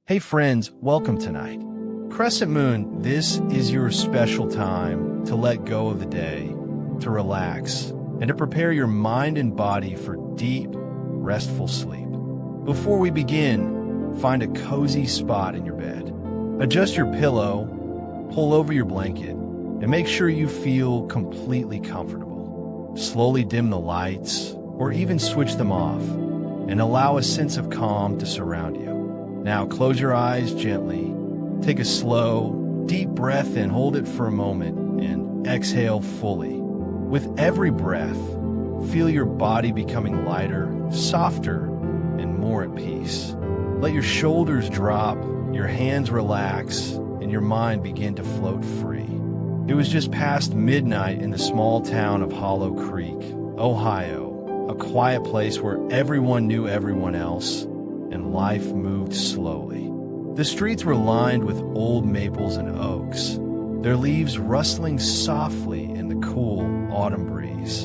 Hey friends, welcome tonight. Crescent Moon, this is your special time to let go of the day, to relax, and to prepare your mind and body for deep, restful sleep. Before we begin, find a cozy spot in your bed. Adjust your pillow, pull over your blanket, and make sure you feel completely comfortable. Slowly dim the lights, or even switch them off, and allow a sense of calm to surround you. Now close your eyes gently, take a slow, deep breath and hold it for a moment, and exhale fully. With every breath, feel your body becoming lighter, softer, and more at peace. Let your shoulders drop, your hands relax, and your mind begin to float free. It was just past midnight in the small town of Hollow Creek, Ohio, a quiet place where everyone knew everyone else, and life moved slowly. The streets were lined with old maples and oaks, their leaves rustling softly in the cool autumn breeze.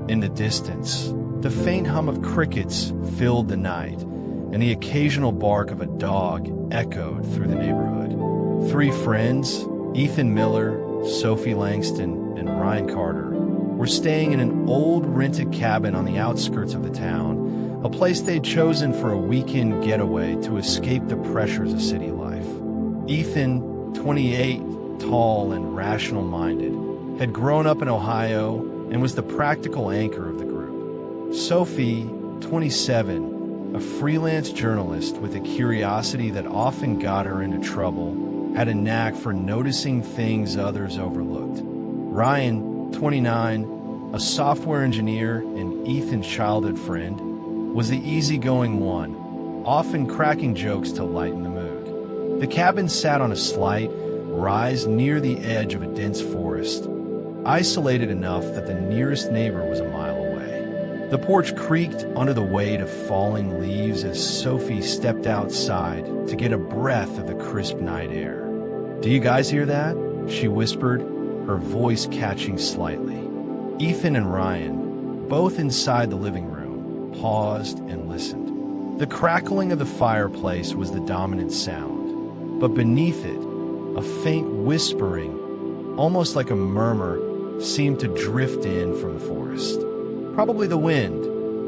In the distance, the faint hum of crickets filled the night, and the occasional bark of a dog echoed through the neighborhood. Three friends, Ethan Miller, Sophie Langston, and Ryan Carter, were staying in an old rented cabin on the outskirts of the town, a place they'd chosen for a weekend getaway to escape the pressures of city life. Ethan, 28, tall and rational-minded, had grown up in Ohio and was the practical anchor of the group. Sophie, 27, a freelance journalist with a curiosity that often got her into trouble, had a knack for noticing things others overlooked. Ryan, 29, a software engineer and Ethan's childhood friend, was the easygoing one, often cracking jokes to lighten the mood. The cabin sat on a slight rise near the edge of a dense forest, isolated enough that the nearest neighbor was a mile away. The porch creaked under the weight of falling leaves as Sophie stepped outside to get a breath of the crisp night air. "Do you guys hear that?" she whispered, her voice catching slightly. Ethan and Ryan, both inside the living room, paused and listened. The crackling of the fireplace was the dominant sound, but beneath it, a faint whispering, almost like a murmur, seemed to drift in from the forest. "Probably the wind,"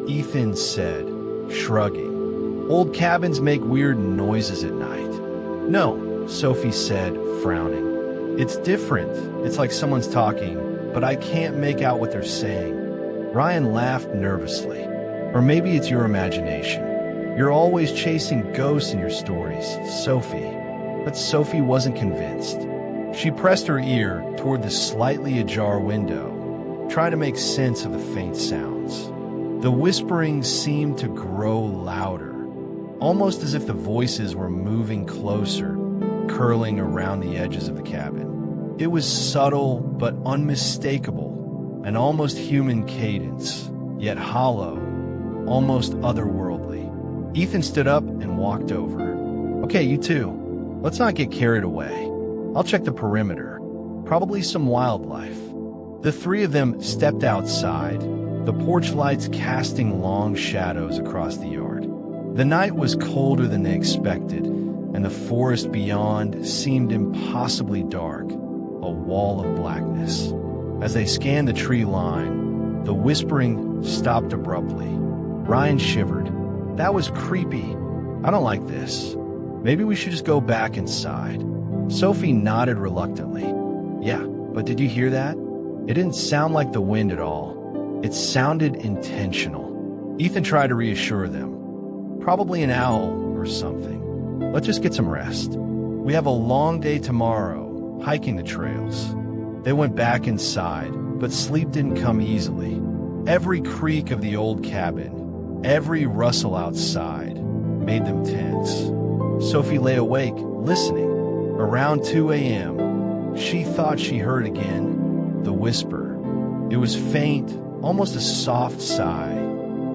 Ethan said, shrugging. "Old cabins make weird noises at night." "No," Sophie said, frowning. "It's different. It's like someone's talking, but I can't make out what they're saying." Ryan laughed nervously. "Or maybe it's your imagination. You're always chasing ghosts in your stories, Sophie." But Sophie wasn't convinced. She pressed her ear toward the slightly ajar window, trying to make sense of the faint sounds. The whispering seemed to grow louder, almost as if the voices were moving closer, curling around the edges of the cabin. It was subtle but unmistakable, an almost human cadence, yet hollow, almost otherworldly. Ethan stood up and walked over. "Okay, you two, let's not get carried away. I'll check the perimeter. Probably some wildlife." The three of them stepped outside, the porch lights casting long shadows across the yard. The night was colder than they expected, and the forest beyond seemed impossibly dark, a wall of blackness. As they scanned the tree line, the whispering stopped abruptly. Ryan shivered. "That was creepy. I don't like this. Maybe we should just go back inside." Sophie nodded reluctantly. "Yeah, but did you hear that? It didn't sound like the wind at all. It sounded intentional." Ethan tried to reassure them. "Probably an owl or something. Let's just get some rest. We have a long day tomorrow, hiking the trails." They went back inside, but sleep didn't come easily. Every creak of the old cabin, every rustle outside, made them tense. Sophie lay awake, listening. Around 2 a.m., she thought she heard again the whisper. It was faint, almost a soft sigh,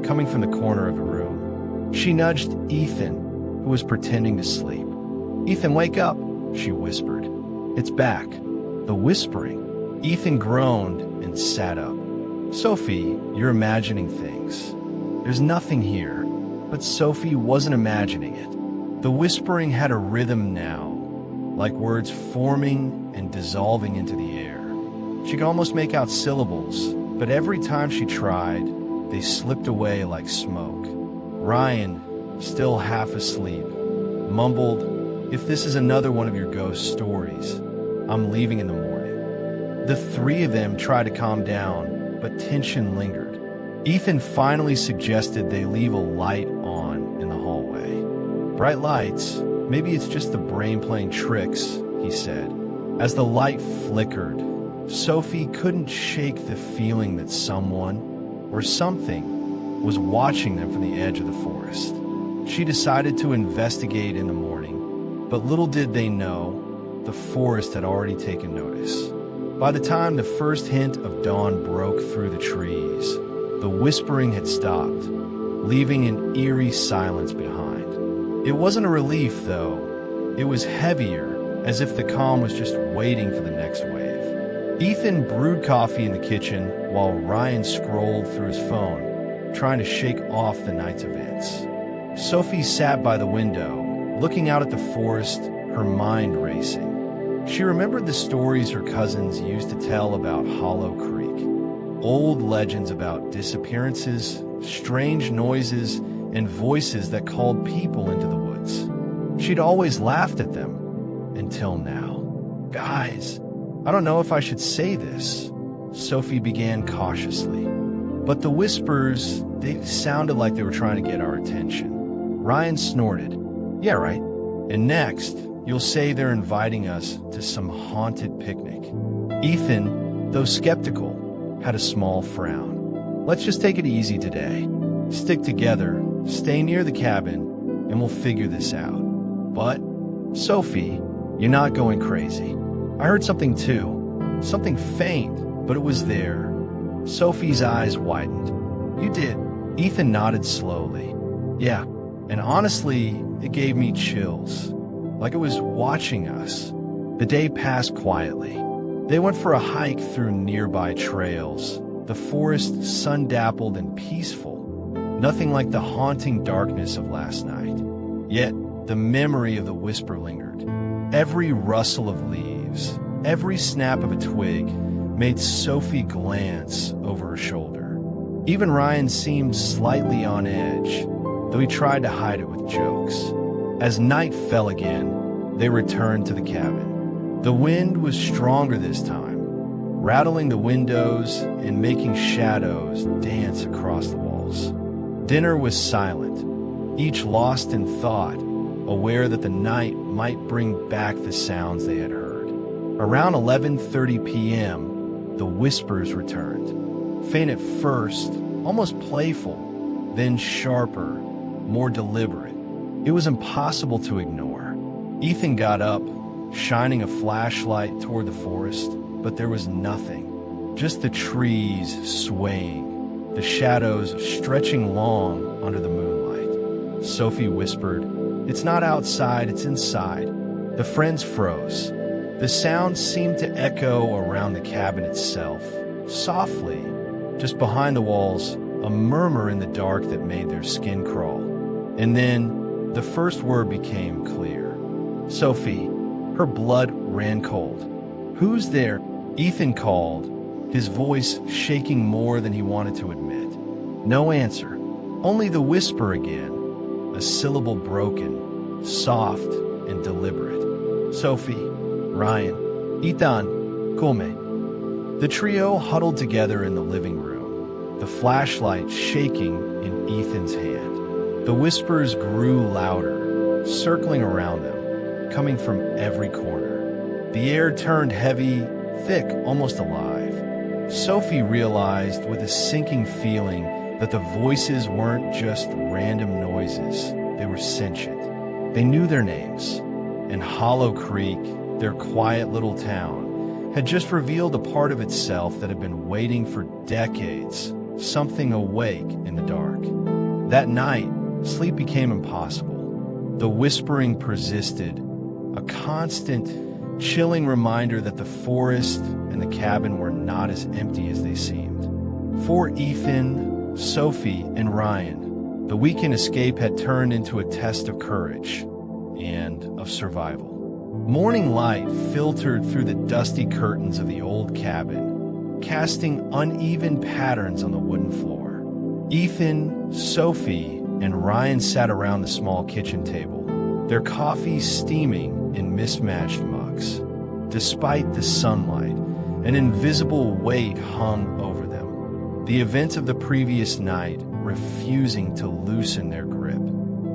coming from the corner of the room. She nudged Ethan, who was pretending to sleep. "Ethan, wake up," she whispered. "It's back." The whispering. Ethan groaned and sat up. "Sophie, you're imagining things. There's nothing here." But Sophie wasn't imagining it. The whispering had a rhythm now, like words forming and dissolving into the air. She could almost make out syllables, but every time she tried, they slipped away like smoke. Ryan, still half asleep, mumbled, "If this is another one of your ghost stories, I'm leaving in the morning." The three of them tried to calm down, but tension lingered. Ethan finally suggested they leave a light on in the hallway. "Bright lights? Maybe it's just the brain playing tricks," he said. As the light flickered, Sophie couldn't shake the feeling that someone, or something, was watching them from the edge of the forest. She decided to investigate in the morning, but little did they know, the forest had already taken notice. By the time the first hint of dawn broke through the trees, the whispering had stopped, leaving an eerie silence behind. It wasn't a relief, though. It was heavier, as if the calm was just waiting for the next wave. Ethan brewed coffee in the kitchen while Ryan scrolled through his phone, trying to shake off the night's events. Sophie sat by the window, looking out at the forest, her mind racing. She remembered the stories her cousins used to tell about Hollow Creek. Old legends about disappearances, strange noises, and voices that called people into the woods. She'd always laughed at them, until now. "Guys, I don't know if I should say this," Sophie began cautiously. But the whispers, they sounded like they were trying to get our attention. Ryan snorted. "Yeah, right. And next, you'll say they're inviting us to some haunted picnic." Ethan, though skeptical, had a small frown. "Let's just take it easy today. Stick together, stay near the cabin, and we'll figure this out." "But, Sophie, you're not going crazy. I heard something too. Something faint, but it was there." Sophie's eyes widened. "You did?" Ethan nodded slowly. "Yeah, and honestly, it gave me chills. Like it was watching us." The day passed quietly. They went for a hike through nearby trails, the forest sun-dappled and peaceful, nothing like the haunting darkness of last night. Yet, the memory of the whisper lingered. Every rustle of leaves, every snap of a twig made Sophie glance over her shoulder. Even Ryan seemed slightly on edge, though he tried to hide it with jokes. As night fell again, they returned to the cabin. The wind was stronger this time, rattling the windows and making shadows dance across the walls. Dinner was silent, each lost in thought, aware that the night might bring back the sounds they had heard. Around 11:30 p.m., the whispers returned. Faint at first, almost playful, then sharper, more deliberate. It was impossible to ignore. Ethan got up, shining a flashlight toward the forest, but there was nothing. Just the trees swaying, the shadows stretching long under the moonlight. Sophie whispered, "It's not outside, it's inside." The friends froze. The sound seemed to echo around the cabin itself, softly, just behind the walls, a murmur in the dark that made their skin crawl. And then, the first word became clear. "Sophie." Her blood ran cold. "Who's there?" Ethan called, his voice shaking more than he wanted to admit. No answer, only the whisper again, a syllable broken, soft and deliberate. "Sophie, Ryan, Ethan, come." The trio huddled together in the living room, the flashlight shaking in Ethan's hand. The whispers grew louder, circling around them, coming from every corner. The air turned heavy, thick, almost alive. Sophie realized with a sinking feeling that the voices weren't just random noises, they were sentient. They knew their names, and Hollow Creek, their quiet little town, had just revealed a part of itself that had been waiting for decades, something awake in the dark. That night, sleep became impossible. The whispering persisted, a constant, chilling reminder that the forest and the cabin were not as empty as they seemed. For Ethan, Sophie, and Ryan, the weekend escape had turned into a test of courage. and of survival. Morning light filtered through the dusty curtains of the old cabin, casting uneven patterns on the wooden floor. Ethan, Sophie, and Ryan sat around the small kitchen table, their coffee steaming in mismatched mugs. Despite the sunlight, an invisible weight hung over them, the events of the previous night refusing to loosen their grip.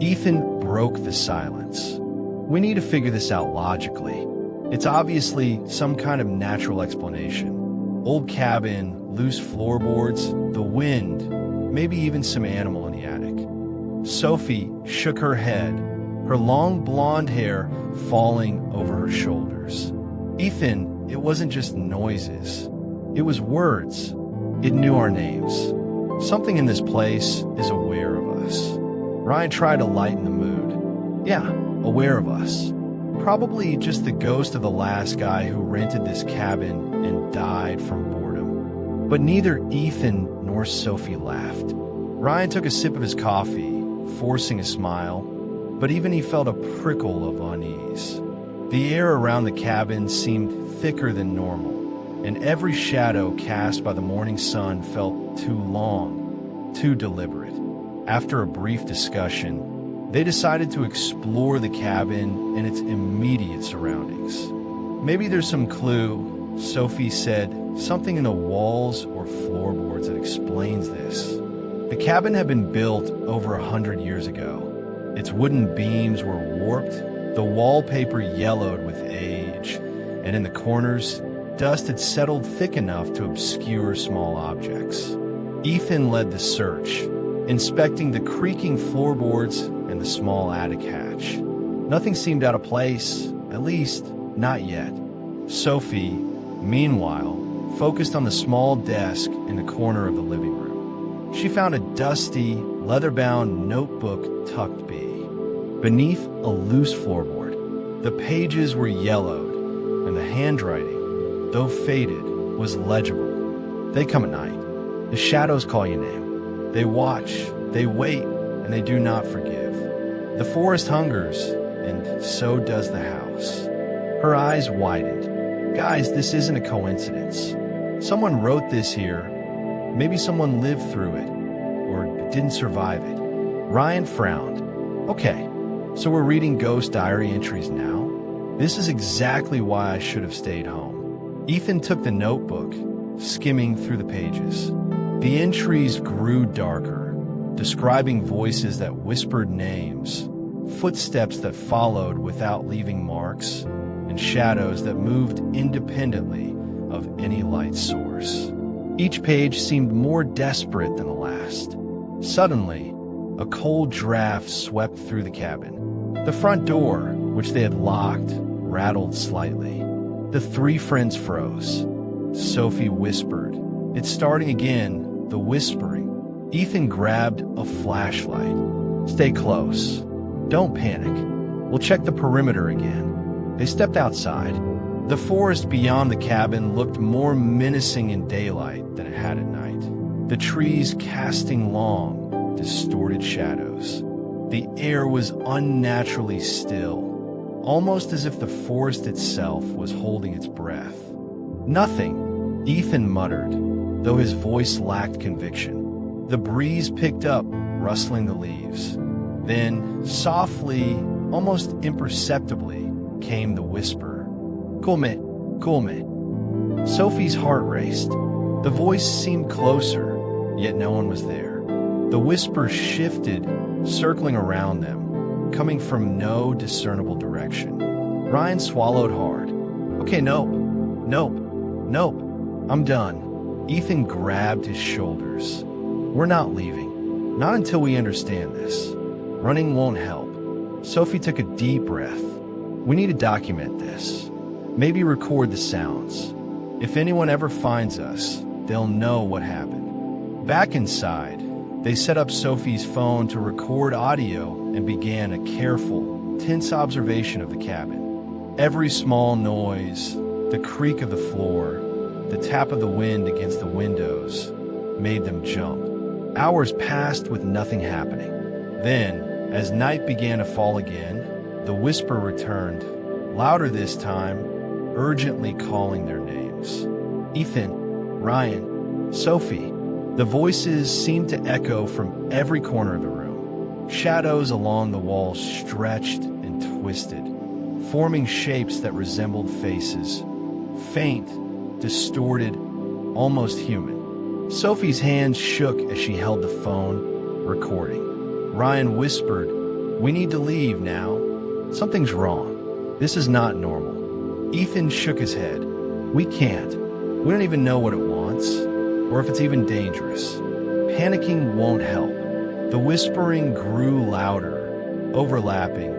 Ethan broke the silence. We need to figure this out logically. It's obviously some kind of natural explanation. Old cabin, loose floorboards, the wind, maybe even some animal in the attic. Sophie shook her head, her long blonde hair falling over her shoulders. Ethan, it wasn't just noises. It was words. It knew our names. Something in this place is aware of us. Ryan tried to lighten the mood. Yeah, aware of us. Probably just the ghost of the last guy who rented this cabin and died from boredom. But neither Ethan nor Sophie laughed. Ryan took a sip of his coffee, forcing a smile, but even he felt a prickle of unease. The air around the cabin seemed thicker than normal, and every shadow cast by the morning sun felt too long, too deliberate. After a brief discussion, they decided to explore the cabin and its immediate surroundings. Maybe there's some clue, Sophie said, something in the walls or floorboards that explains this. The cabin had been built over 100 years ago. Its wooden beams were warped, the wallpaper yellowed with age, and in the corners, dust had settled thick enough to obscure small objects. Ethan led the search, inspecting the creaking floorboards and the small attic hatch. Nothing seemed out of place, at least not yet. Sophie, meanwhile, focused on the small desk in the corner of the living room. She found a dusty, leather-bound notebook tucked beneath a loose floorboard. The pages were yellowed, and the handwriting, though faded, was legible. They come at night. The shadows call your name. They watch, they wait, and they do not forgive. The forest hungers, and so does the house. Her eyes widened. Guys, this isn't a coincidence. Someone wrote this here. Maybe someone lived through it, or didn't survive it. Ryan frowned. Okay, so we're reading ghost diary entries now? This is exactly why I should have stayed home. Ethan took the notebook, skimming through the pages. The entries grew darker, describing voices that whispered names, footsteps that followed without leaving marks, and shadows that moved independently of any light source. Each page seemed more desperate than the last. Suddenly, a cold draft swept through the cabin. The front door, which they had locked, rattled slightly. The three friends froze. Sophie whispered. It's starting again, the whispering. Ethan grabbed a flashlight. Stay close. Don't panic. We'll check the perimeter again. They stepped outside. The forest beyond the cabin looked more menacing in daylight than it had at night. The trees casting long, distorted shadows. The air was unnaturally still, almost as if the forest itself was holding its breath. Nothing, Ethan muttered, though his voice lacked conviction. The breeze picked up, rustling the leaves. Then, softly, almost imperceptibly, came the whisper. Cool me. Sophie's heart raced. The voice seemed closer, yet no one was there. The whisper shifted, circling around them, coming from no discernible direction. Ryan swallowed hard. Okay, nope. I'm done. Ethan grabbed his shoulders. We're not leaving. Not until we understand this. Running won't help. Sophie took a deep breath. We need to document this. Maybe record the sounds. If anyone ever finds us, they'll know what happened. Back inside, they set up Sophie's phone to record audio and began a careful, tense observation of the cabin. Every small noise, the creak of the floor, the tap of the wind against the windows, made them jump. Hours passed with nothing happening. Then, as night began to fall again, the the whisper returned, louder this time, urgently calling their names. Ethan, Ryan, Sophie. The voices seemed to echo from every corner of the room. Shadows along the walls stretched and twisted, forming shapes that resembled faces. Faint, distorted, almost human. Sophie's hands shook as she held the phone, recording. Ryan whispered, "We need to leave now. Something's wrong. This is not normal." Ethan shook his head. "We can't. We don't even know what it wants, or if it's even dangerous. Panicking won't help." The whispering grew louder, overlapping,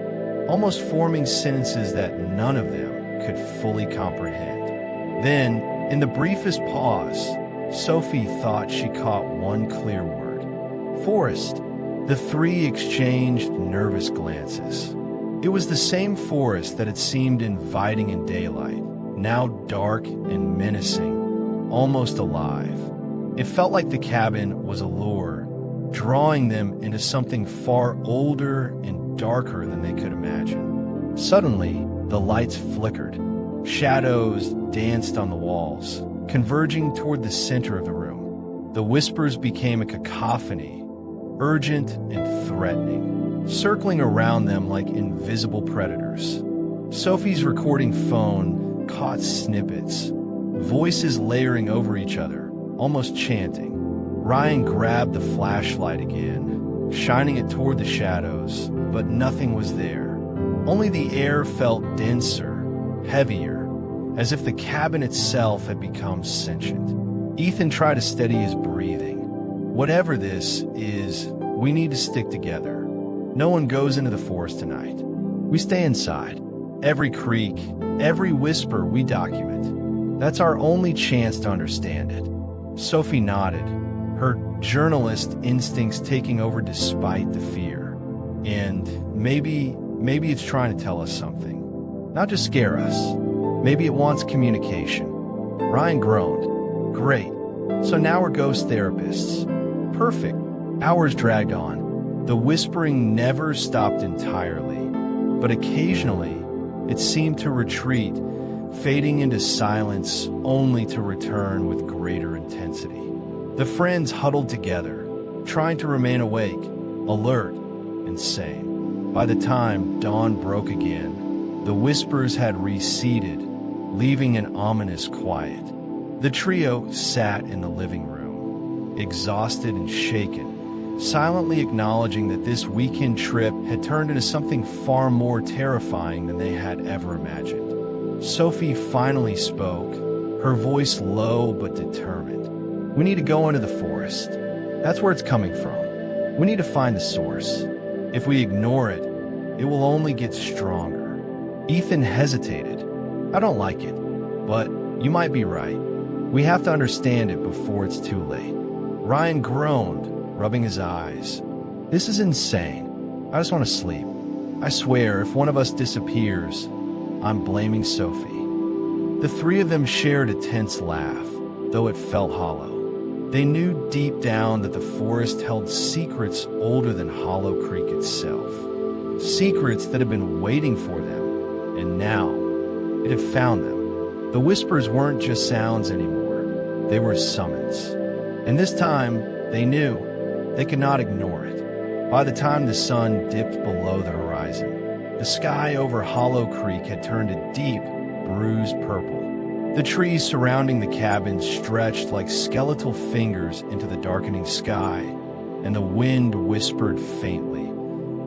almost forming sentences that none of them could fully comprehend. Then, in the briefest pause, Sophie thought she caught one clear word. Forest. The three exchanged nervous glances. It was the same forest that had seemed inviting in daylight, now dark and menacing, almost alive. It felt like the cabin was a lure, drawing them into something far older and darker than they could imagine. Suddenly, the lights flickered. Shadows danced on the walls, converging toward the center of the room. The whispers became a cacophony, urgent and threatening, circling around them like invisible predators. Sophie's recording phone caught snippets, voices layering over each other, almost chanting. Ryan grabbed the flashlight again, shining it toward the shadows, but nothing was there. Only the air felt denser, heavier, as if the cabin itself had become sentient. Ethan tried to steady his breathing. Whatever this is, we need to stick together. No one goes into the forest tonight. We stay inside. Every creak, every whisper we document. That's our only chance to understand it. Sophie nodded, her journalist instincts taking over despite the fear. And maybe it's trying to tell us something. Not just scare us. Maybe it wants communication. Ryan groaned. Great. So now we're ghost therapists. Perfect. Hours dragged on. The whispering never stopped entirely, but occasionally it seemed to retreat, fading into silence only to return with greater intensity. The friends huddled together, trying to remain awake, alert, and sane. By the time dawn broke again, the whispers had receded, leaving an ominous quiet. The trio sat in the living room, exhausted and shaken, silently acknowledging that this weekend trip had turned into something far more terrifying than they had ever imagined. Sophie finally spoke, her voice low but determined. "We need to go into the forest. That's where it's coming from. We need to find the source. If we ignore it, it will only get stronger." Ethan hesitated. "I don't like it, but you might be right. We have to understand it before it's too late." Ryan groaned, rubbing his eyes. "This is insane. I just want to sleep. I swear, if one of us disappears, I'm blaming Sophie." The three of them shared a tense laugh, though it felt hollow. They knew deep down that the forest held secrets older than Hollow Creek itself. Secrets that had been waiting for them, and now it had found them. The whispers weren't just sounds anymore. They were summons. And this time, they knew they could not ignore it. By the time the sun dipped below the horizon, the sky over Hollow Creek had turned a deep, bruised purple. The trees surrounding the cabin stretched like skeletal fingers into the darkening sky, and the wind whispered faintly,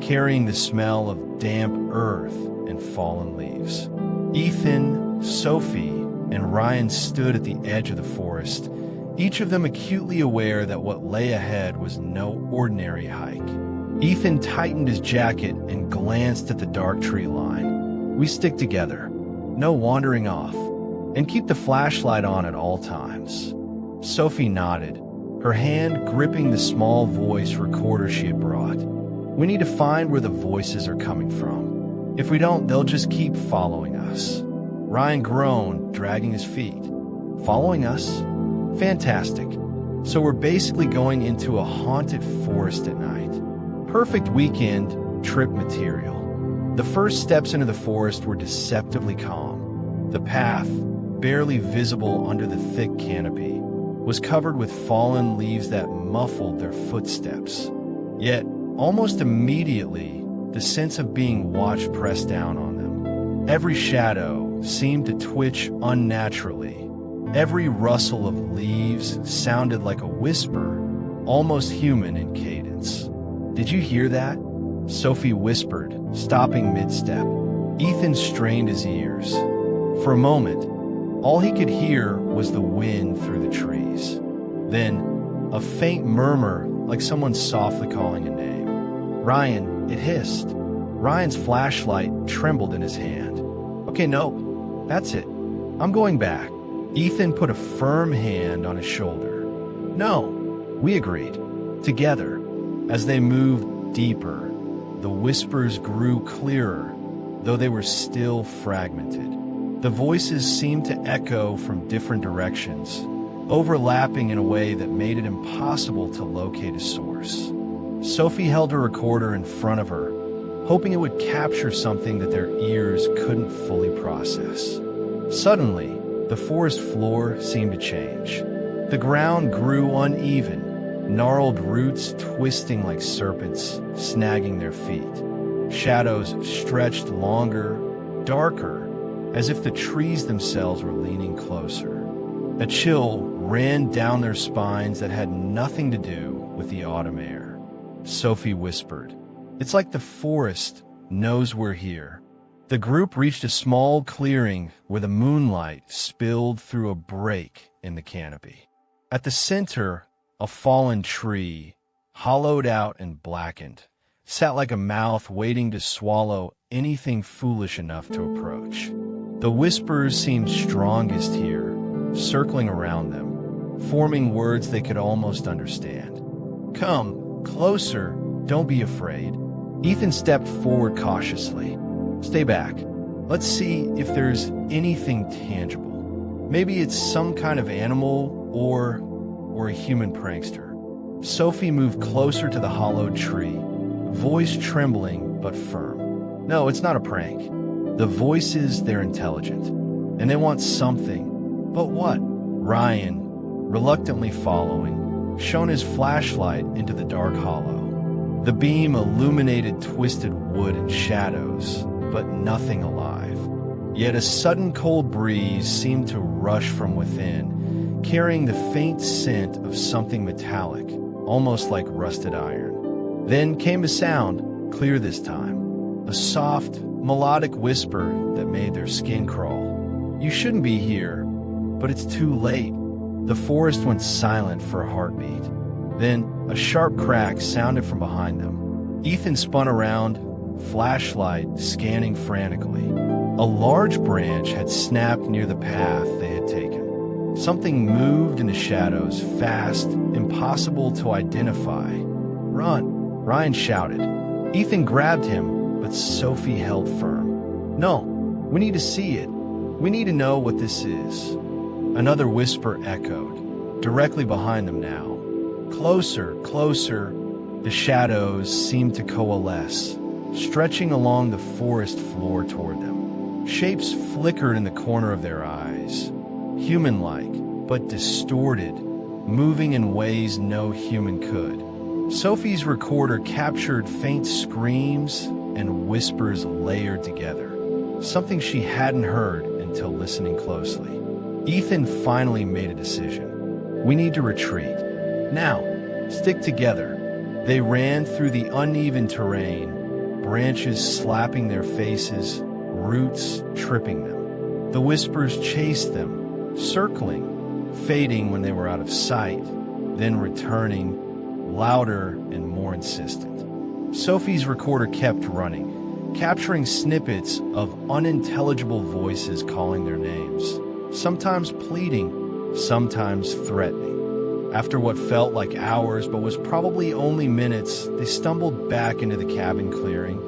carrying the smell of damp earth and fallen leaves. Ethan, Sophie, and Ryan stood at the edge of the forest, each of them acutely aware that what lay ahead was no ordinary hike. Ethan tightened his jacket and glanced at the dark tree line. "We stick together. No wandering off. And keep the flashlight on at all times." Sophie nodded, her hand gripping the small voice recorder she had brought. "We need to find where the voices are coming from. If we don't, they'll just keep following us." Ryan groaned, dragging his feet. "Following us? Fantastic. So we're basically going into a haunted forest at night. Perfect weekend trip material." The first steps into the forest were deceptively calm. The path, barely visible under the thick canopy, was covered with fallen leaves that muffled their footsteps. Yet, almost immediately, the sense of being watched pressed down on them. Every shadow seemed to twitch unnaturally. Every rustle of leaves sounded like a whisper, almost human in cadence. "Did you hear that?" Sophie whispered, stopping mid-step. Ethan strained his ears. For a moment, all he could hear was the wind through the trees. Then, a faint murmur like someone softly calling a name. "Ryan," it hissed. Ryan's flashlight trembled in his hand. "Okay, no, that's it. I'm going back." Ethan put a firm hand on his shoulder. "No," we agreed. Together, as they moved deeper, the whispers grew clearer, though they were still fragmented. The voices seemed to echo from different directions, overlapping in a way that made it impossible to locate a source. Sophie held her recorder in front of her, hoping it would capture something that their ears couldn't fully process. Suddenly, the forest floor seemed to change. The ground grew uneven, gnarled roots twisting like serpents, snagging their feet. Shadows stretched longer, darker, as if the trees themselves were leaning closer. A chill ran down their spines that had nothing to do with the autumn air. Sophie whispered, "It's like the forest knows we're here." The group reached a small clearing where the moonlight spilled through a break in the canopy. At the center, a fallen tree, hollowed out and blackened, sat like a mouth waiting to swallow anything foolish enough to approach. The whispers seemed strongest here, circling around them, forming words they could almost understand. "Come, closer, don't be afraid." Ethan stepped forward cautiously. "Stay back. Let's see if there's anything tangible. Maybe it's some kind of animal or a human prankster." Sophie moved closer to the hollowed tree, voice trembling but firm. "No, it's not a prank. The voices, they're intelligent, and they want something. But what?" Ryan, reluctantly following, shone his flashlight into the dark hollow. The beam illuminated twisted wood and shadows, but nothing alive. Yet a sudden cold breeze seemed to rush from within, carrying the faint scent of something metallic, almost like rusted iron. Then came a sound, clear this time, a soft, melodic whisper that made their skin crawl. "You shouldn't be here, but it's too late." The forest went silent for a heartbeat. Then a sharp crack sounded from behind them. Ethan spun around, flashlight scanning frantically. A large branch had snapped near the path they had taken. Something moved in the shadows, fast, impossible to identify. "Run!" Ryan shouted. Ethan grabbed him, but Sophie held firm. "No, we need to see it. We need to know what this is." Another whisper echoed, directly behind them now. Closer, closer. The shadows seemed to coalesce, stretching along the forest floor toward them. Shapes flickered in the corner of their eyes, human-like, but distorted, moving in ways no human could. Sophie's recorder captured faint screams and whispers layered together, something she hadn't heard until listening closely. Ethan finally made a decision. "We need to retreat. Now, stick together." They ran through the uneven terrain, branches slapping their faces, roots tripping them. The whispers chased them, circling, fading when they were out of sight, then returning, louder and more insistent. Sophie's recorder kept running, capturing snippets of unintelligible voices calling their names, sometimes pleading, sometimes threatening. After what felt like hours but was probably only minutes, they stumbled back into the cabin clearing,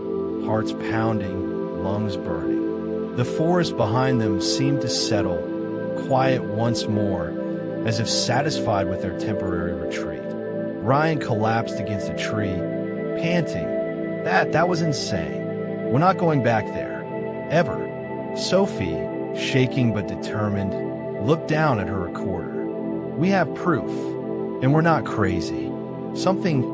hearts pounding, lungs burning. The forest behind them seemed to settle, quiet once more, as if satisfied with their temporary retreat. Ryan collapsed against a tree, panting. That was insane. We're not going back there. Ever. Sophie, shaking but determined, looked down at her recorder. We have proof, and we're not crazy. Something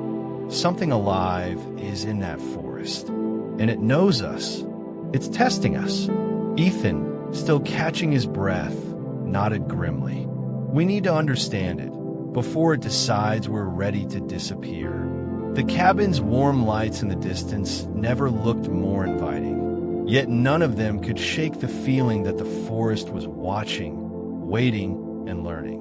alive is in that forest, and it knows us. It's testing us. Ethan, still catching his breath, nodded grimly. We need to understand it before it decides we're ready to disappear. The cabin's warm lights in the distance never looked more inviting, yet none of them could shake the feeling that the forest was watching, waiting, and learning.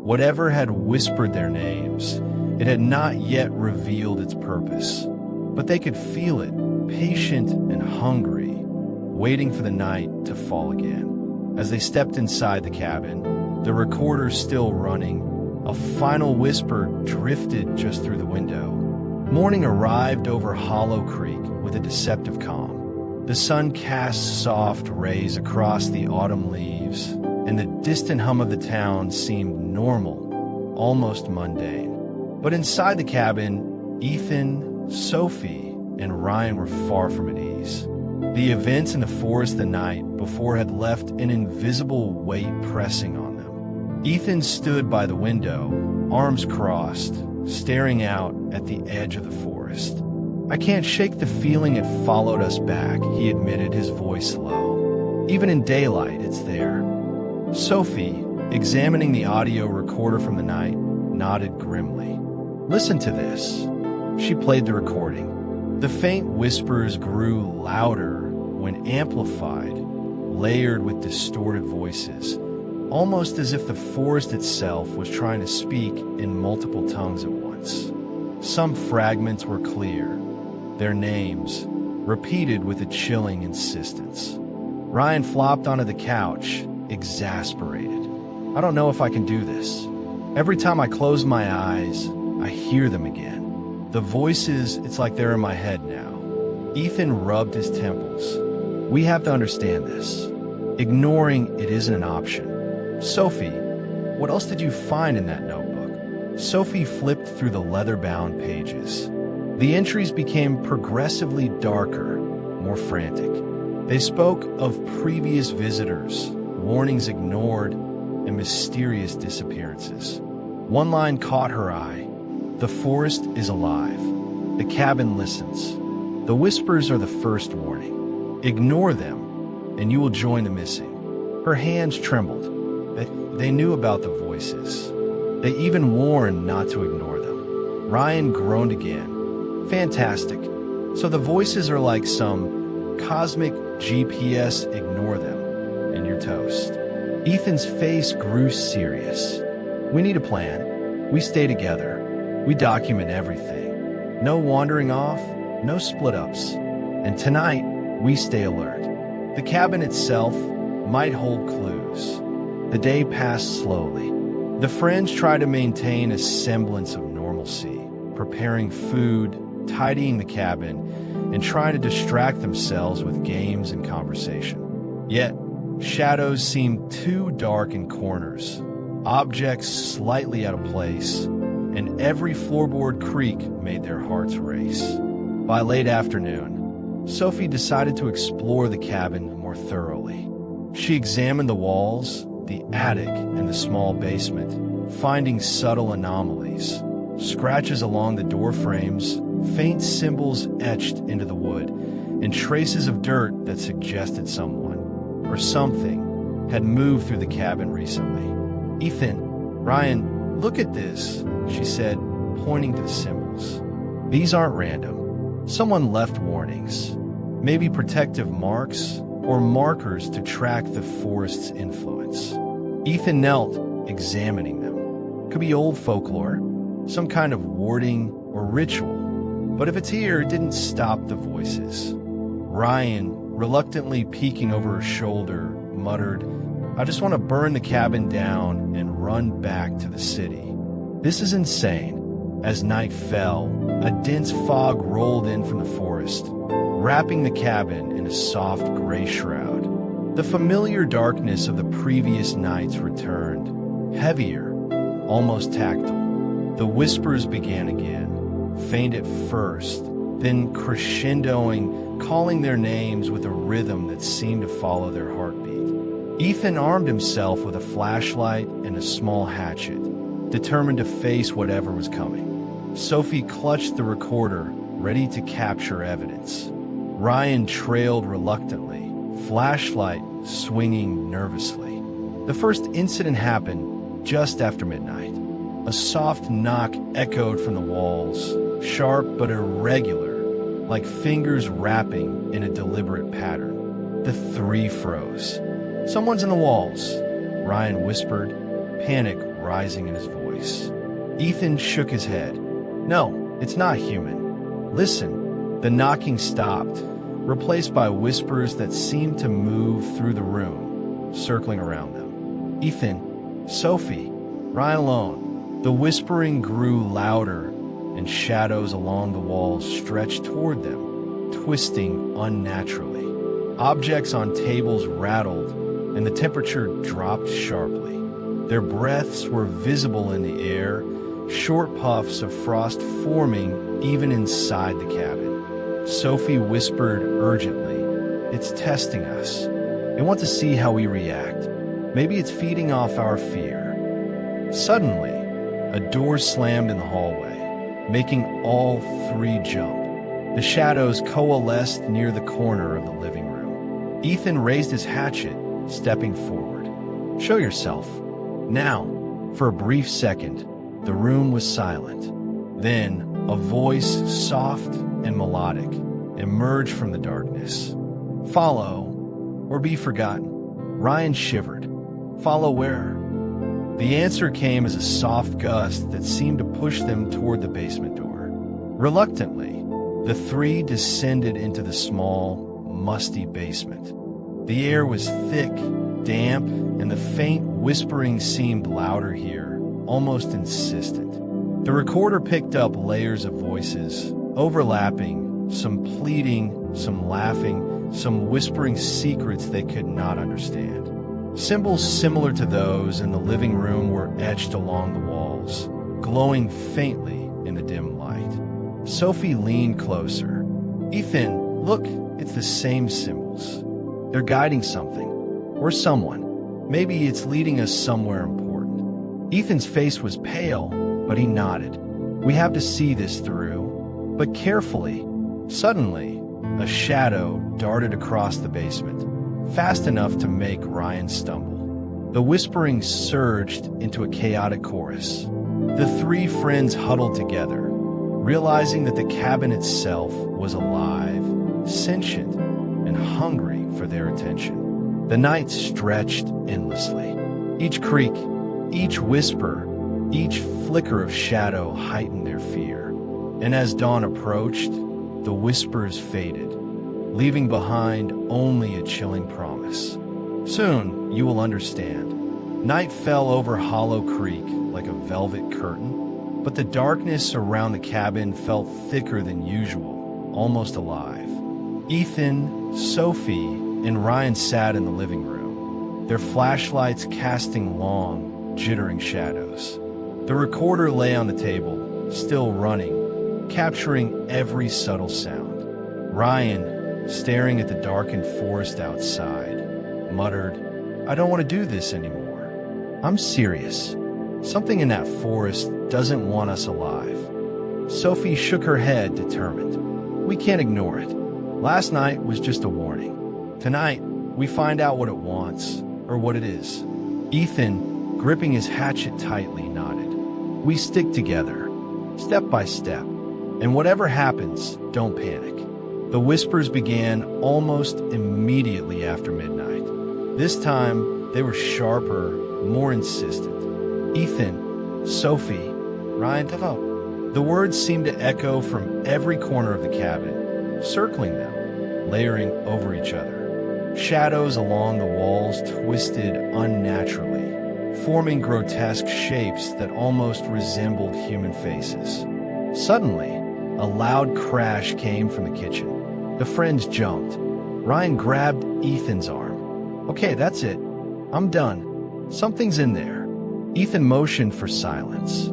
Whatever had whispered their names, it had not yet revealed its purpose, but they could feel it, patient and hungry, waiting for the night to fall again. As they stepped inside the cabin, the recorder still running, a final whisper drifted just through the window. Morning arrived over Hollow Creek with a deceptive calm. The sun cast soft rays across the autumn leaves, and the distant hum of the town seemed normal, almost mundane. But inside the cabin, Ethan, Sophie, and Ryan were far from at ease. The events in the forest the night before had left an invisible weight pressing on them. Ethan stood by the window, arms crossed, staring out at the edge of the forest. I can't shake the feeling it followed us back, he admitted, his voice low. Even in daylight, it's there. Sophie, examining the audio recorder from the night, nodded grimly. Listen to this. She played the recording. The faint whispers grew louder when amplified, layered with distorted voices, almost as if the forest itself was trying to speak in multiple tongues at once. Some fragments were clear, their names repeated with a chilling insistence. Ryan flopped onto the couch, exasperated. I don't know if I can do this. Every time I close my eyes, I hear them again. The voices, it's like they're in my head now. Ethan rubbed his temples. We have to understand this. Ignoring it isn't an option. Sophie, what else did you find in that notebook? Sophie flipped through the leather-bound pages. The entries became progressively darker, more frantic. They spoke of previous visitors, warnings ignored, and mysterious disappearances. One line caught her eye. The forest is alive. The cabin listens. The whispers are the first warning. Ignore them, and you will join the missing. Her hands trembled. They knew about the voices. They even warned not to ignore them. Ryan groaned again. Fantastic. So the voices are like some cosmic GPS. Ignore them, and you're toast. Ethan's face grew serious. We need a plan. We stay together. We document everything. No wandering off, no split-ups. And tonight, we stay alert. The cabin itself might hold clues. The day passed slowly. The friends tried to maintain a semblance of normalcy, preparing food, tidying the cabin, and trying to distract themselves with games and conversation. Yet, shadows seemed too dark in corners, objects slightly out of place, and every floorboard creak made their hearts race. By late afternoon, Sophie decided to explore the cabin more thoroughly. She examined the walls, the attic, and the small basement, finding subtle anomalies, scratches along the door frames, faint symbols etched into the wood, and traces of dirt that suggested someone, or something, had moved through the cabin recently. Ethan, Ryan, look at this, she said, pointing to the symbols. These aren't random. Someone left warnings, maybe protective marks or markers to track the forest's influence. Ethan knelt, examining them. Could be old folklore, some kind of warding or ritual. But if it's here, it didn't stop the voices. Ryan, reluctantly peeking over her shoulder, muttered, I just want to burn the cabin down and run back to the city. This is insane. As night fell, a dense fog rolled in from the forest, wrapping the cabin in a soft gray shroud. The familiar darkness of the previous nights returned, heavier, almost tactile. The whispers began again, faint at first, then crescendoing, calling their names with a rhythm that seemed to follow their heartbeat. Ethan armed himself with a flashlight and a small hatchet, determined to face whatever was coming. Sophie clutched the recorder, ready to capture evidence. Ryan trailed reluctantly, flashlight swinging nervously. The first incident happened just after midnight. A soft knock echoed from the walls, sharp but irregular, like fingers rapping in a deliberate pattern. The three froze. "Someone's in the walls," Ryan whispered, panic rising in his voice. Ethan shook his head. "No, it's not human. Listen." The knocking stopped, replaced by whispers that seemed to move through the room, circling around them. "Ethan, Sophie, Ryan alone." The whispering grew louder, and shadows along the walls stretched toward them, twisting unnaturally. Objects on tables rattled, and the temperature dropped sharply. Their breaths were visible in the air, short puffs of frost forming even inside the cabin. Sophie whispered urgently, "It's testing us. They want to see how we react. Maybe it's feeding off our fear." Suddenly, a door slammed in the hallway, making all three jump. The shadows coalesced near the corner of the living room. Ethan raised his hatchet, stepping forward. "Show yourself. Now." For a brief second, the room was silent. Then, a voice, soft and melodic, emerged from the darkness. "Follow, or be forgotten." Ryan shivered. "Follow where?" The answer came as a soft gust that seemed to push them toward the basement door. Reluctantly, the three descended into the small, musty basement. The air was thick, damp, and the faint whispering seemed louder here, almost insistent. The recorder picked up layers of voices, overlapping, some pleading, some laughing, some whispering secrets they could not understand. Symbols similar to those in the living room were etched along the walls, glowing faintly in the dim light. Sophie leaned closer. "Ethan, look, it's the same symbols. They're guiding something, or someone. Maybe it's leading us somewhere important." Ethan's face was pale, but he nodded. "We have to see this through, but carefully." Suddenly, a shadow darted across the basement, fast enough to make Ryan stumble. The whispering surged into a chaotic chorus. The three friends huddled together, realizing that the cabin itself was alive, sentient, and hungry for their attention. The night stretched endlessly. Each creak, each whisper, each flicker of shadow heightened their fear. And as dawn approached, the whispers faded, leaving behind only a chilling promise. "Soon you will understand." Night fell over Hollow Creek like a velvet curtain, but the darkness around the cabin felt thicker than usual, almost alive. Ethan, Sophie, and Ryan sat in the living room, their flashlights casting long, jittering shadows. The recorder lay on the table, still running, capturing every subtle sound. Ryan, staring at the darkened forest outside, muttered, "I don't want to do this anymore. I'm serious. Something in that forest doesn't want us alive." Sophie shook her head, determined. "We can't ignore it. Last night was just a warning. Tonight, we find out what it wants, or what it is." Ethan, gripping his hatchet tightly, nodded. "We stick together, step by step, and whatever happens, don't panic." The whispers began almost immediately after midnight. This time, they were sharper, more insistent. "Ethan, Sophie, Ryan, Tavo." The words seemed to echo from every corner of the cabin, circling them, layering over each other. Shadows along the walls twisted unnaturally, forming grotesque shapes that almost resembled human faces. Suddenly, a loud crash came from the kitchen. The friends jumped. Ryan grabbed Ethan's arm. "Okay, that's it. I'm done. Something's in there." Ethan motioned for silence.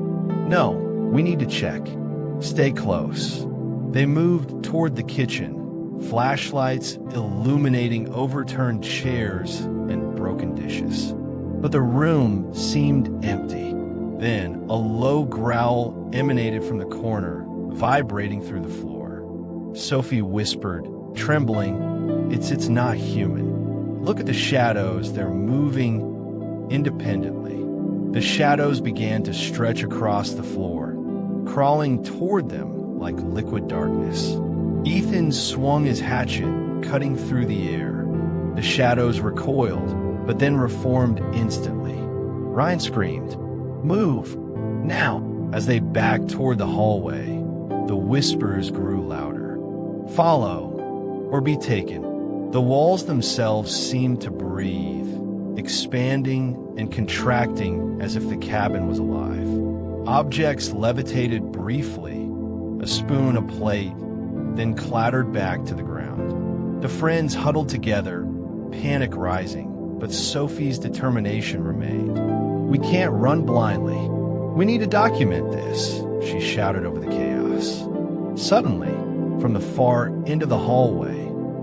"No, we need to check. Stay close." They moved toward the kitchen, flashlights illuminating overturned chairs and broken dishes. But the room seemed empty. Then, a low growl emanated from the corner, vibrating through the floor. Sophie whispered, trembling, It's not human. Look at the shadows, they're moving independently." The shadows began to stretch across the floor, crawling toward them like liquid darkness. Ethan swung his hatchet, cutting through the air. The shadows recoiled, but then reformed instantly. Ryan screamed, "Move! Now!" As they backed toward the hallway, the whispers grew louder. "Follow, or be taken." The walls themselves seemed to breathe, expanding and contracting as if the cabin was alive. Objects levitated briefly, a spoon, a plate, then clattered back to the ground. The friends huddled together, panic rising, but Sophie's determination remained. "We can't run blindly. We need to document this," she shouted over the chaos. Suddenly, from the far end of the hallway,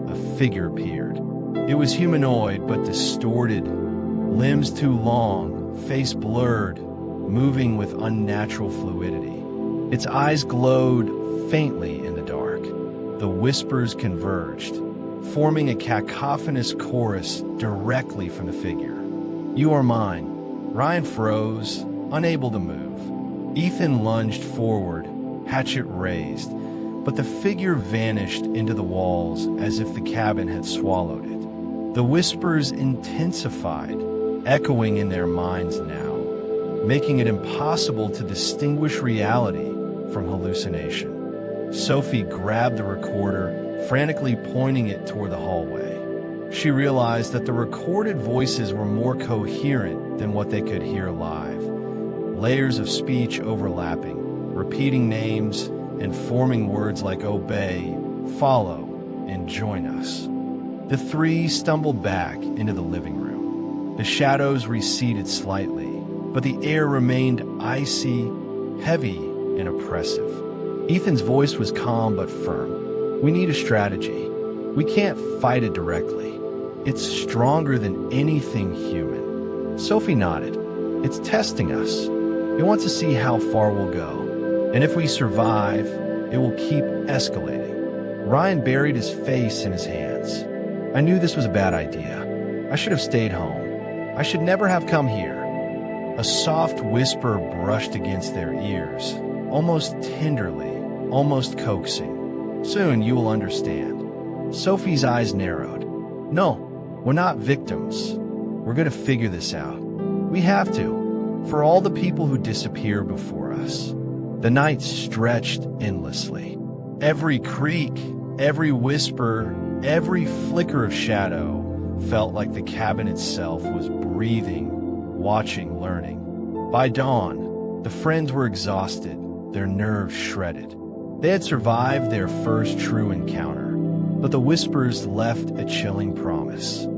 a figure appeared. It was humanoid but distorted, limbs too long, face blurred, moving with unnatural fluidity. Its eyes glowed faintly in the dark. The whispers converged, forming a cacophonous chorus directly from the figure. "You are mine." Ryan froze, unable to move. Ethan lunged forward, hatchet raised, but the figure vanished into the walls as if the cabin had swallowed it. The whispers intensified, echoing in their minds now, making it impossible to distinguish reality from hallucination. Sophie grabbed the recorder, frantically pointing it toward the hallway. She realized that the recorded voices were more coherent than what they could hear live. Layers of speech overlapping, repeating names, and forming words like obey, follow, and join us. The three stumbled back into the living room. The shadows receded slightly, but the air remained icy, heavy, and oppressive. Ethan's voice was calm but firm. "We need a strategy. We can't fight it directly. It's stronger than anything human." Sophie nodded. "It's testing us. It wants to see how far we'll go. And if we survive, it will keep escalating." Ryan buried his face in his hands. "I knew this was a bad idea. I should have stayed home. I should never have come here." A soft whisper brushed against their ears, almost tenderly, almost coaxing. "Soon you will understand." Sophie's eyes narrowed. "No, we're not victims. We're going to figure this out. We have to, for all the people who disappeared before us." The night stretched endlessly. Every creak, every whisper, every flicker of shadow felt like the cabin itself was breathing, watching, learning. By dawn, the friends were exhausted, their nerves shredded. They had survived their first true encounter, but the whispers left a chilling promise.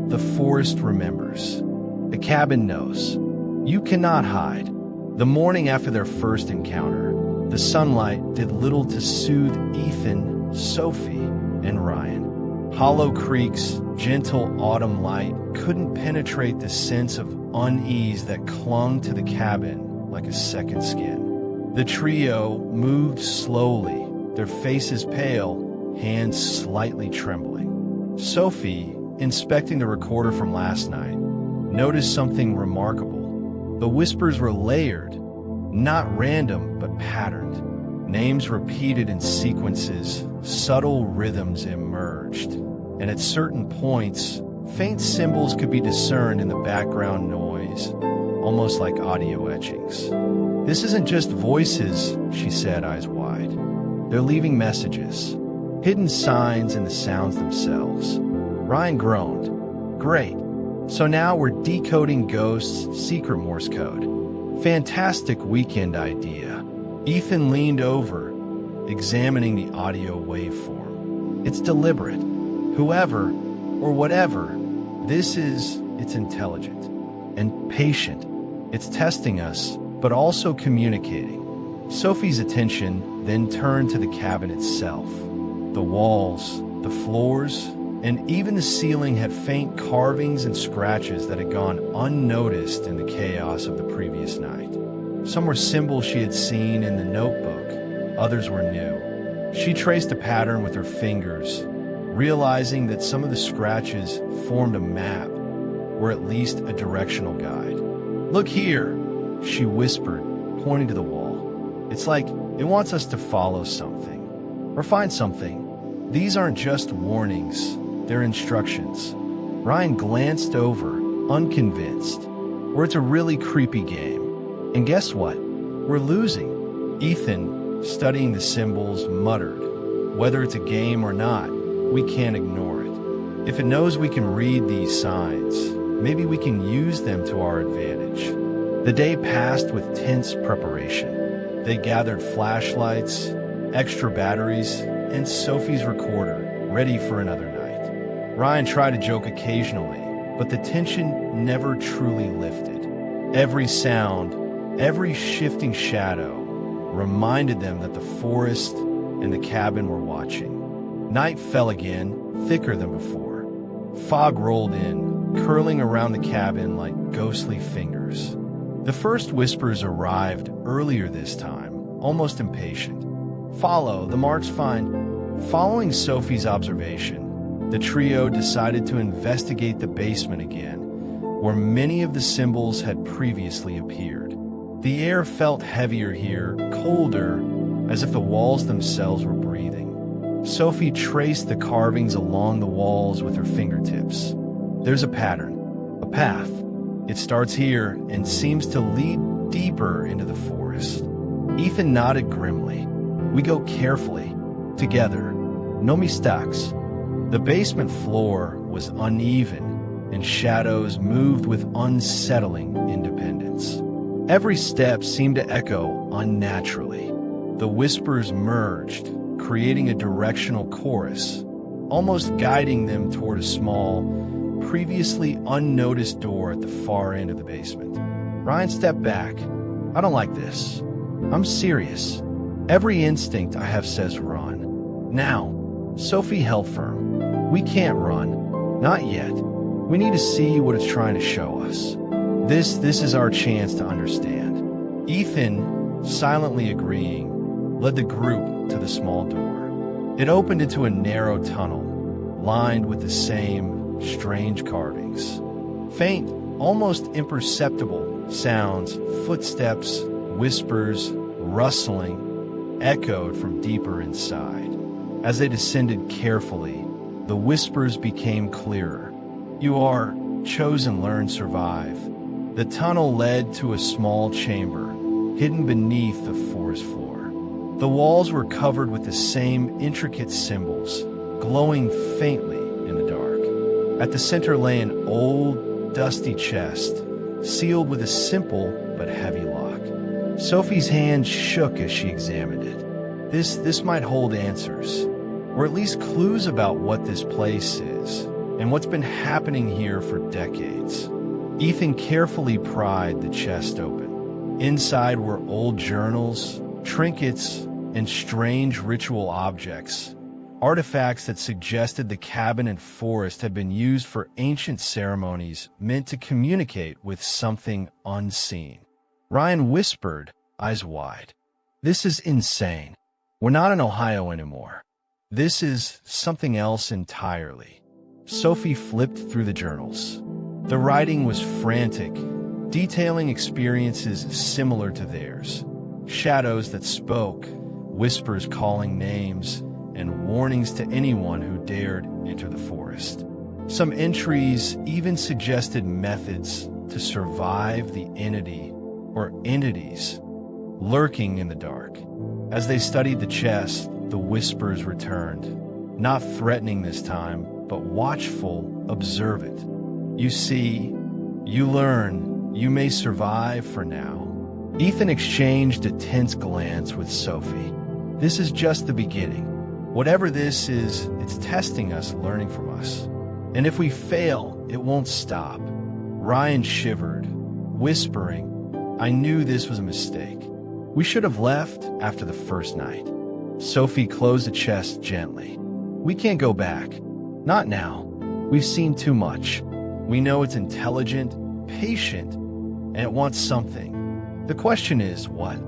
The forest remembers. The cabin knows. You cannot hide. The morning after their first encounter, the sunlight did little to soothe Ethan, Sophie, and Ryan. Hollow creaks, gentle autumn light couldn't penetrate the sense of unease that clung to the cabin like a second skin. The trio moved slowly, their faces pale, hands slightly trembling. Sophie, inspecting the recorder from last night, noticed something remarkable. The whispers were layered, not random but patterned. Names repeated in sequences, subtle rhythms emerged, and at certain points, faint symbols could be discerned in the background noise, almost like audio etchings. "This isn't just voices," she said, eyes wide. "They're leaving messages, hidden signs in the sounds themselves." Ryan groaned. "Great. So now we're decoding ghosts' secret Morse code. Fantastic weekend idea." Ethan leaned over, examining the audio waveform. "It's deliberate. Whoever, or whatever, this is, it's intelligent and patient. It's testing us, but also communicating. Sophie's attention then turned to the cabin itself. The walls, the floors, and even the ceiling had faint carvings and scratches that had gone unnoticed in the chaos of the previous night. Some were symbols she had seen in the notebook, others were new. She traced a pattern with her fingers, realizing that some of the scratches formed a map, or at least a directional guide. "Look here," she whispered, pointing to the wall. "It's like it wants us to follow something, or find something. These aren't just warnings, they're instructions." Ryan glanced over, unconvinced. "Or it's a really creepy game. And guess what? We're losing." Ethan, studying the symbols, muttered, "Whether it's a game or not, we can't ignore it. If it knows we can read these signs, maybe we can use them to our advantage." The day passed with tense preparation. They gathered flashlights, extra batteries, and Sophie's recorder, ready for another night. Ryan tried to joke occasionally, but the tension never truly lifted. Every sound, every shifting shadow, reminded them that the forest and the cabin were watching. Night fell again, thicker than before. Fog rolled in, curling around the cabin like ghostly fingers. The first whispers arrived earlier this time, almost impatient. "Follow, the mark's fine." Following Sophie's observation, the trio decided to investigate the basement again, where many of the symbols had previously appeared. The air felt heavier here, colder, as if the walls themselves were breathing. Sophie traced the carvings along the walls with her fingertips. "There's a pattern, a path. It starts here and seems to lead deeper into the forest." Ethan nodded grimly. "We go carefully, together, no mistakes." The basement floor was uneven, and shadows moved with unsettling independence. Every step seemed to echo unnaturally. The whispers merged, creating a directional chorus, almost guiding them toward a small, previously unnoticed door at the far end of the basement. Ryan stepped back. "I don't like this. I'm serious. Every instinct I have says run." "Now." Sophie held firm. "We can't run. Not yet. We need to see what it's trying to show us. This is our chance to understand." Ethan, silently agreeing, led the group to the small door. It opened into a narrow tunnel, lined with the same strange carvings. Faint, almost imperceptible sounds, footsteps, whispers, rustling, echoed from deeper inside. As they descended carefully, the whispers became clearer. "You are chosen, learn, survive." The tunnel led to a small chamber, hidden beneath the forest floor. The walls were covered with the same intricate symbols, glowing faintly in the dark. At the center lay an old, dusty chest, sealed with a simple but heavy lock. Sophie's hand shook as she examined it. This might hold answers, or at least clues about what this place is, and what's been happening here for decades. Ethan carefully pried the chest open. Inside were old journals, trinkets, and strange ritual objects, artifacts that suggested the cabin and forest had been used for ancient ceremonies meant to communicate with something unseen. Ryan whispered, eyes wide, "This is insane. We're not in Ohio anymore. This is something else entirely." Sophie flipped through the journals. The writing was frantic, detailing experiences similar to theirs. Shadows that spoke, whispers calling names, and warnings to anyone who dared enter the forest. Some entries even suggested methods to survive the entity or entities lurking in the dark. As they studied the chest, the whispers returned, not threatening this time, but watchful, observant. "You see, you learn, you may survive for now." Ethan exchanged a tense glance with Sophie. "This is just the beginning. Whatever this is, it's testing us, learning from us. And if we fail, it won't stop." Ryan shivered, whispering, "I knew this was a mistake." We should have left after the first night. Sophie closed the chest gently. We can't go back. Not now. We've seen too much. We know it's intelligent, patient, and it wants something. The question is, what?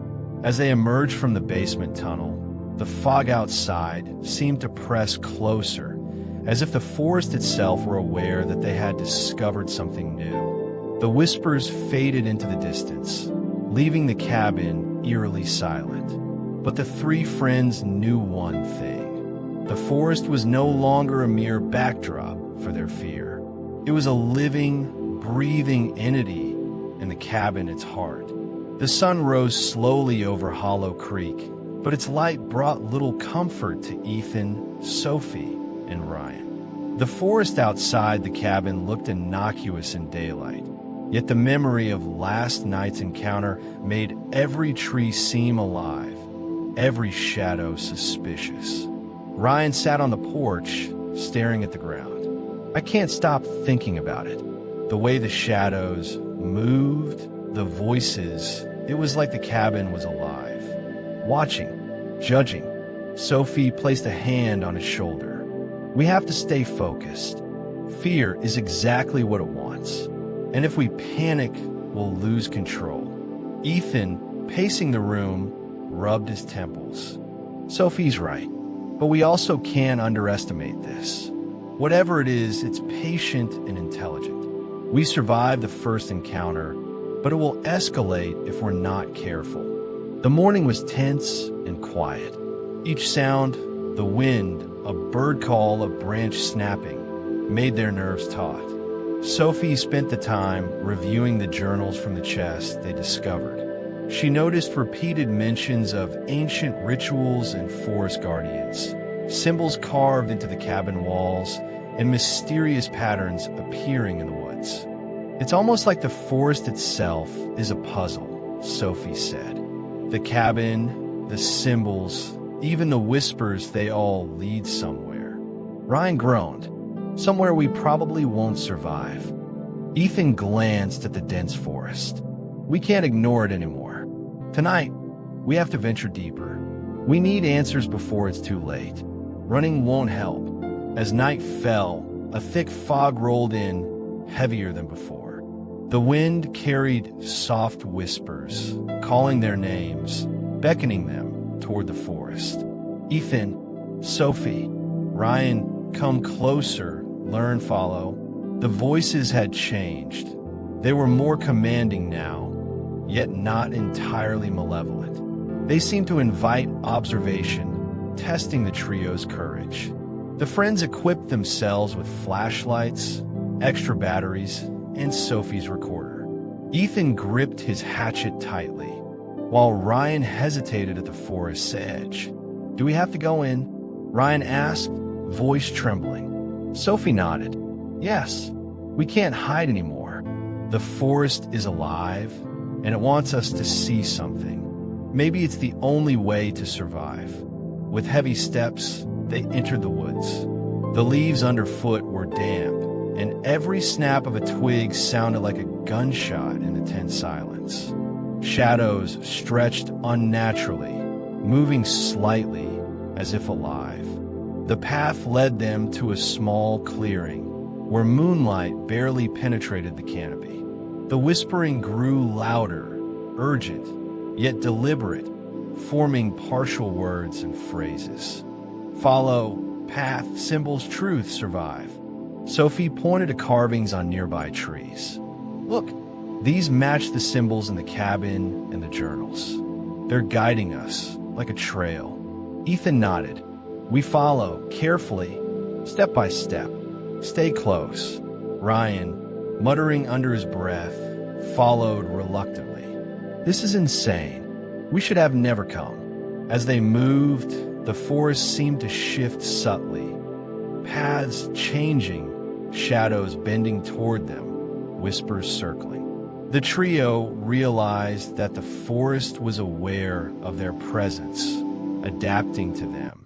As they emerged from the basement tunnel, the fog outside seemed to press closer, as if the forest itself were aware that they had discovered something new. The whispers faded into the distance, leaving the cabin eerily silent. But the three friends knew one thing. The forest was no longer a mere backdrop for their fear. It was a living, breathing entity in the cabin its heart. The sun rose slowly over Hollow Creek, but its light brought little comfort to Ethan, Sophie, and Ryan. The forest outside the cabin looked innocuous in daylight, yet the memory of last night's encounter made every tree seem alive, every shadow suspicious. Ryan sat on the porch, staring at the ground. I can't stop thinking about it. The way the shadows moved, the voices, it was like the cabin was alive. Watching, judging. Sophie placed a hand on his shoulder. We have to stay focused. Fear is exactly what it wants. And if we panic, we'll lose control. Ethan, pacing the room, rubbed his temples. Sophie's right, but we also can't underestimate this. Whatever it is, it's patient and intelligent. We survived the first encounter, but it will escalate if we're not careful. The morning was tense and quiet. Each sound, the wind, a bird call, a branch snapping, made their nerves taut. Sophie spent the time reviewing the journals from the chest they discovered. She noticed repeated mentions of ancient rituals and forest guardians, symbols carved into the cabin walls, and mysterious patterns appearing in the woods. It's almost like the forest itself is a puzzle, Sophie said. The cabin, the symbols, even the whispers, they all lead somewhere. Ryan groaned. Somewhere we probably won't survive. Ethan glanced at the dense forest. We can't ignore it anymore. Tonight, we have to venture deeper. We need answers before it's too late. Running won't help. As night fell, a thick fog rolled in, heavier than before. The wind carried soft whispers, calling their names, beckoning them toward the forest. Ethan, Sophie, Ryan, come closer, learn, follow. The voices had changed. They were more commanding now, yet not entirely malevolent. They seemed to invite observation, testing the trio's courage. The friends equipped themselves with flashlights, extra batteries, and Sophie's recorder. Ethan gripped his hatchet tightly, while Ryan hesitated at the forest's edge. Do we have to go in? Ryan asked, voice trembling. Sophie nodded. Yes, we can't hide anymore. The forest is alive, and it wants us to see something. Maybe it's the only way to survive. With heavy steps, they entered the woods. The leaves underfoot were damp, and every snap of a twig sounded like a gunshot in the tense silence. Shadows stretched unnaturally, moving slightly as if alive. The path led them to a small clearing, where moonlight barely penetrated the canopy. The whispering grew louder, urgent, yet deliberate, forming partial words and phrases. Follow, path, symbols, truth, survive. Sophie pointed to carvings on nearby trees. Look, these match the symbols in the cabin and the journals. They're guiding us, like a trail. Ethan nodded. We follow, carefully, step by step. Stay close. Ryan, muttering under his breath, followed reluctantly. This is insane. We should have never come. As they moved, the forest seemed to shift subtly, paths changing, shadows bending toward them, whispers circling. The trio realized that the forest was aware of their presence, adapting to them.